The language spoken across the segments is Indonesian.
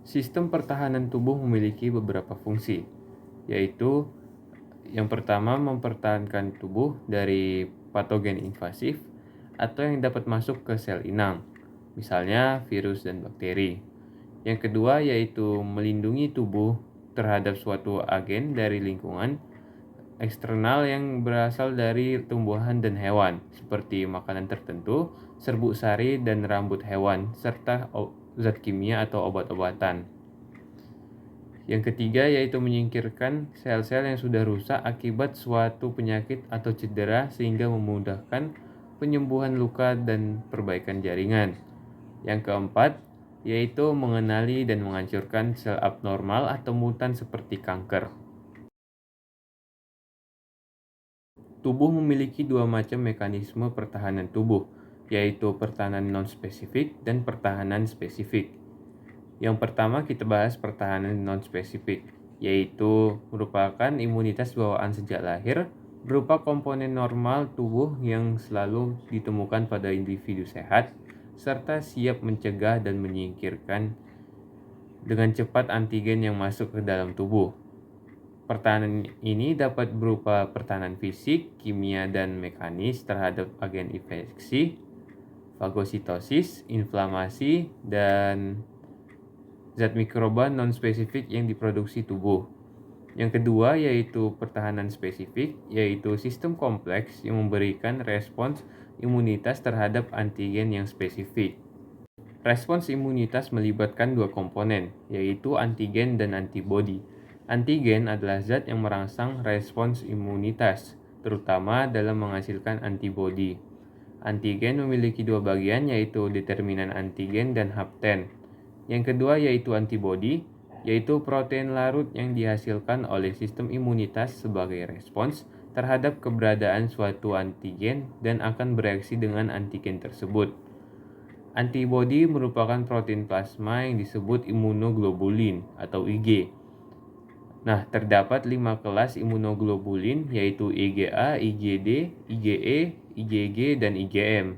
Sistem pertahanan tubuh memiliki beberapa fungsi, yaitu yang pertama mempertahankan tubuh dari patogen invasif atau yang dapat masuk ke sel inang, misalnya virus dan bakteri. Yang kedua yaitu melindungi tubuh terhadap suatu agen dari lingkungan eksternal yang berasal dari tumbuhan dan hewan, seperti makanan tertentu, serbuk sari dan rambut hewan, serta zat kimia atau obat-obatan. Yang ketiga yaitu menyingkirkan sel-sel yang sudah rusak akibat suatu penyakit atau cedera sehingga memudahkan penyembuhan luka dan perbaikan jaringan. Yang keempat yaitu mengenali dan menghancurkan sel abnormal atau mutan seperti kanker. Tubuh memiliki dua macam mekanisme pertahanan tubuh, yaitu pertahanan non-spesifik dan pertahanan spesifik. Yang pertama kita bahas pertahanan non-spesifik, yaitu merupakan imunitas bawaan sejak lahir, berupa komponen normal tubuh yang selalu ditemukan pada individu sehat, serta siap mencegah dan menyingkirkan dengan cepat antigen yang masuk ke dalam tubuh. Pertahanan ini dapat berupa pertahanan fisik, kimia, dan mekanis terhadap agen infeksi, fagositosis, inflamasi, dan zat mikroba non-spesifik yang diproduksi tubuh. Yang kedua yaitu pertahanan spesifik, yaitu sistem kompleks yang memberikan respons imunitas terhadap antigen yang spesifik. Respons imunitas melibatkan dua komponen, yaitu antigen dan antibodi. Antigen adalah zat yang merangsang respons imunitas, terutama dalam menghasilkan antibodi. Antigen memiliki dua bagian, yaitu determinan antigen dan hapten. Yang kedua yaitu antibodi, yaitu protein larut yang dihasilkan oleh sistem imunitas sebagai respons terhadap keberadaan suatu antigen dan akan bereaksi dengan antigen tersebut. Antibodi merupakan protein plasma yang disebut imunoglobulin atau Ig. Nah, terdapat 5 kelas imunoglobulin yaitu IgA, IgD, IgE, IgG, dan IgM.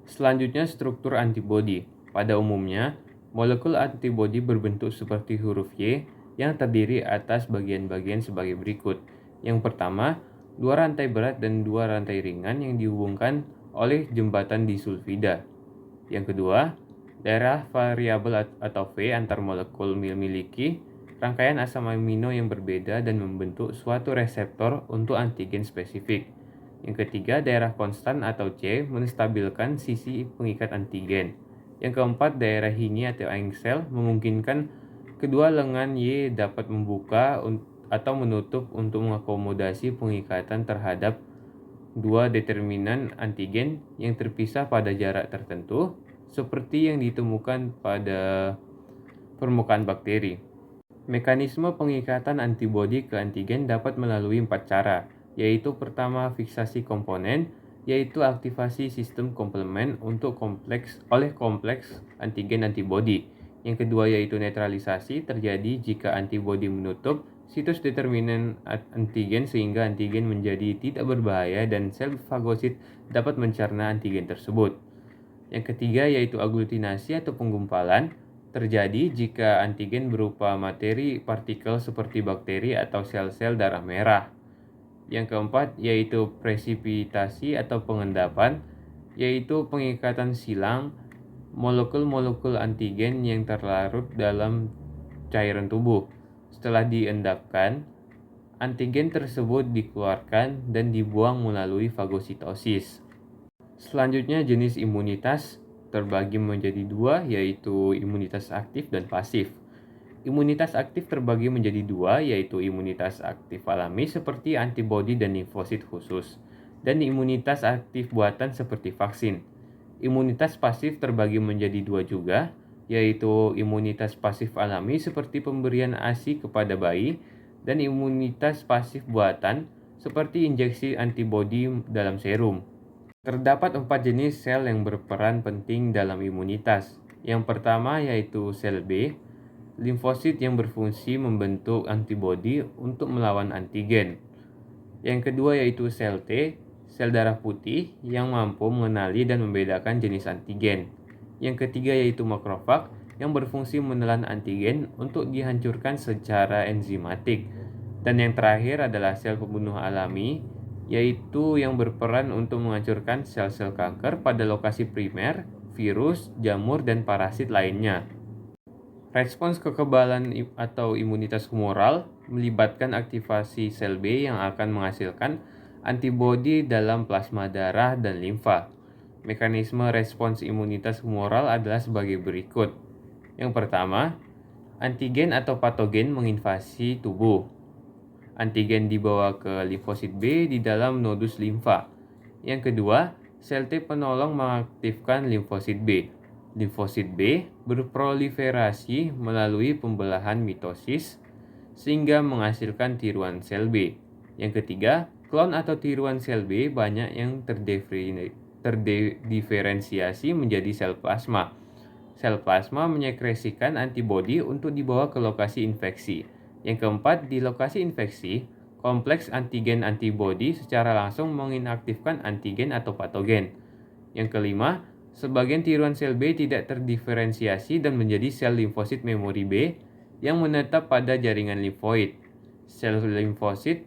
Selanjutnya struktur antibodi. Pada umumnya, molekul antibodi berbentuk seperti huruf Y yang terdiri atas bagian-bagian sebagai berikut. Yang pertama, dua rantai berat dan dua rantai ringan yang dihubungkan oleh jembatan disulfida. Yang kedua, daerah variabel atau V antar molekul memiliki rangkaian asam amino yang berbeda dan membentuk suatu reseptor untuk antigen spesifik. Yang ketiga, daerah konstan atau C menstabilkan sisi pengikat antigen. Yang keempat, daerah Hini atau engsel memungkinkan kedua lengan Y dapat membuka atau menutup untuk mengakomodasi pengikatan terhadap dua determinan antigen yang terpisah pada jarak tertentu, seperti yang ditemukan pada permukaan bakteri. Mekanisme pengikatan antibodi ke antigen dapat melalui 4 cara, yaitu pertama fiksasi komponen, yaitu aktivasi sistem komplement untuk kompleks antigen antibodi. Yang kedua yaitu netralisasi, terjadi jika antibodi menutup situs determinan antigen sehingga antigen menjadi tidak berbahaya dan sel fagosit dapat mencerna antigen tersebut. Yang ketiga yaitu aglutinasi atau penggumpalan, terjadi jika antigen berupa materi partikel seperti bakteri atau sel-sel darah merah. Yang keempat yaitu presipitasi atau pengendapan, yaitu pengikatan silang molekul-molekul antigen yang terlarut dalam cairan tubuh. Setelah diendapkan, antigen tersebut dikeluarkan dan dibuang melalui fagositosis. Selanjutnya jenis imunitas terbagi menjadi dua, yaitu imunitas aktif dan pasif. Imunitas aktif terbagi menjadi dua, yaitu imunitas aktif alami seperti antibodi dan limfosit khusus, dan imunitas aktif buatan seperti vaksin. Imunitas pasif terbagi menjadi dua juga, yaitu imunitas pasif alami seperti pemberian ASI kepada bayi, dan imunitas pasif buatan seperti injeksi antibodi dalam serum. Terdapat 4 jenis sel yang berperan penting dalam imunitas. Yang pertama yaitu sel B, limfosit yang berfungsi membentuk antibodi untuk melawan antigen. Yang kedua yaitu sel T, sel darah putih yang mampu mengenali dan membedakan jenis antigen. Yang ketiga yaitu makrofag yang berfungsi menelan antigen untuk dihancurkan secara enzimatik. Dan yang terakhir adalah sel pembunuh alami, yaitu yang berperan untuk menghancurkan sel-sel kanker pada lokasi primer, virus, jamur, dan parasit lainnya. Respons kekebalan atau imunitas humoral melibatkan aktivasi sel B yang akan menghasilkan antibodi dalam plasma darah dan limfa. Mekanisme respons imunitas humoral adalah sebagai berikut. Yang pertama, antigen atau patogen menginvasi tubuh. Antigen dibawa ke limfosit B di dalam nodus limfa. Yang kedua, sel T penolong mengaktifkan limfosit B. Limfosit B berproliferasi melalui pembelahan mitosis sehingga menghasilkan tiruan sel B. Yang ketiga, klon atau tiruan sel B banyak yang terdiferensiasi menjadi sel plasma. Sel plasma menyekresikan antibodi untuk dibawa ke lokasi infeksi. Yang keempat, di lokasi infeksi, kompleks antigen antibodi secara langsung menginaktifkan antigen atau patogen. Yang kelima, sebagian tiruan sel B tidak terdiferensiasi dan menjadi sel limfosit memori B yang menetap pada jaringan limfoid. Sel limfosit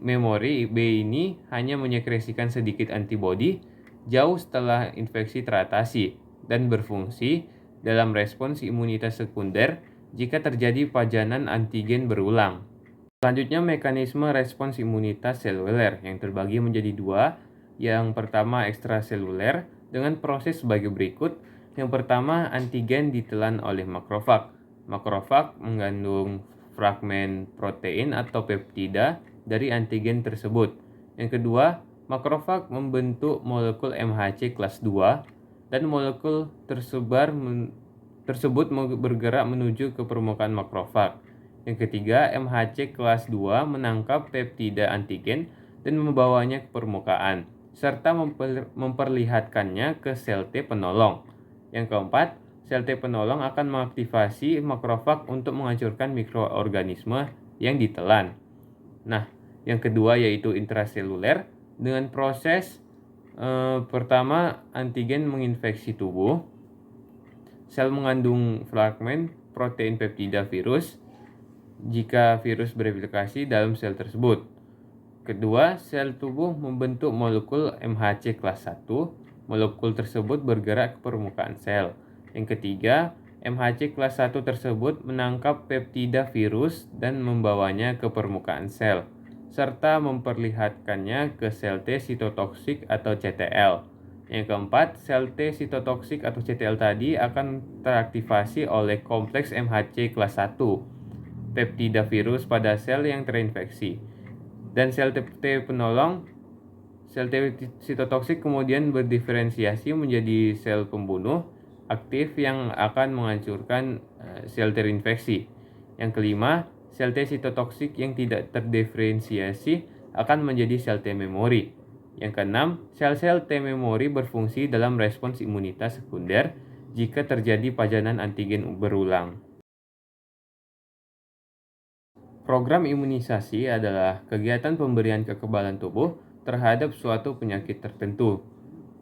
memori B ini hanya menyekresikan sedikit antibodi jauh setelah infeksi teratasi dan berfungsi dalam respons imunitas sekunder jika terjadi pajanan antigen berulang. Selanjutnya, mekanisme respons imunitas seluler yang terbagi menjadi dua. Yang pertama, ekstraseluler dengan proses sebagai berikut. Yang pertama, antigen ditelan oleh makrofag. Makrofag mengandung fragmen protein atau peptida dari antigen tersebut. Yang kedua, makrofag membentuk molekul MHC kelas 2 dan molekul tersebut bergerak menuju ke permukaan makrofag. Yang ketiga, MHC kelas 2 menangkap peptida antigen dan membawanya ke permukaan, serta memperlihatkannya ke sel T penolong. Yang keempat, sel T penolong akan mengaktifasi makrofag untuk menghancurkan mikroorganisme yang ditelan. Nah, yang kedua yaitu intraseluler dengan proses pertama, antigen menginfeksi tubuh. Sel mengandung fragmen protein peptida virus jika virus bereplikasi dalam sel tersebut. Kedua, sel tubuh membentuk molekul MHC kelas 1. Molekul tersebut bergerak ke permukaan sel. Yang ketiga, MHC kelas 1 tersebut menangkap peptida virus dan membawanya ke permukaan sel, serta memperlihatkannya ke sel T sitotoksik atau CTL. Yang keempat, sel T sitotoksik atau CTL tadi akan teraktivasi oleh kompleks MHC kelas 1, peptida virus pada sel yang terinfeksi. Dan sel T penolong, sel T sitotoksik kemudian berdiferensiasi menjadi sel pembunuh aktif yang akan menghancurkan sel terinfeksi. Yang kelima, sel T sitotoksik yang tidak terdiferensiasi akan menjadi sel T memori. Yang keenam, sel-sel T memori berfungsi dalam respons imunitas sekunder jika terjadi pajanan antigen berulang. Program imunisasi adalah kegiatan pemberian kekebalan tubuh terhadap suatu penyakit tertentu.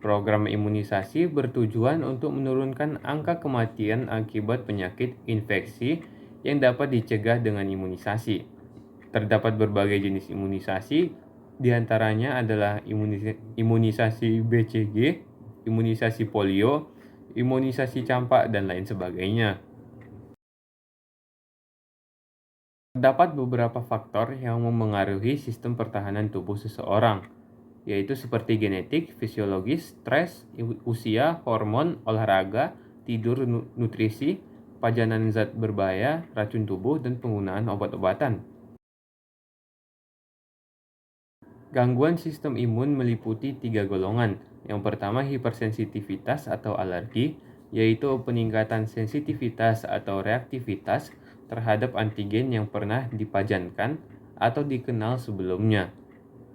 Program imunisasi bertujuan untuk menurunkan angka kematian akibat penyakit infeksi yang dapat dicegah dengan imunisasi. Terdapat berbagai jenis imunisasi, diantaranya adalah imunisasi BCG, imunisasi polio, imunisasi campak, dan lain sebagainya. Terdapat beberapa faktor yang memengaruhi sistem pertahanan tubuh seseorang, yaitu seperti genetik, fisiologis, stres, usia, hormon, olahraga, tidur, nutrisi, pajanan zat berbahaya, racun tubuh, dan penggunaan obat-obatan. Gangguan sistem imun meliputi 3 golongan. Yang pertama, hipersensitivitas atau alergi, yaitu peningkatan sensitivitas atau reaktivitas terhadap antigen yang pernah dipajankan atau dikenal sebelumnya.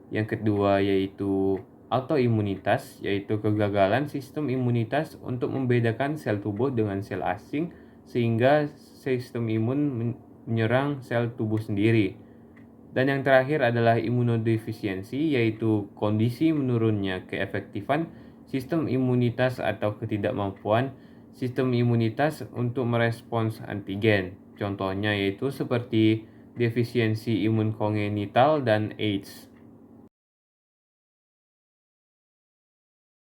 Yang kedua yaitu autoimunitas, yaitu kegagalan sistem imunitas untuk membedakan sel tubuh dengan sel asing sehingga sistem imun menyerang sel tubuh sendiri. Dan yang terakhir adalah imunodefisiensi, yaitu kondisi menurunnya keefektifan sistem imunitas atau ketidakmampuan sistem imunitas untuk merespons antigen. Contohnya yaitu seperti defisiensi imun kongenital dan AIDS.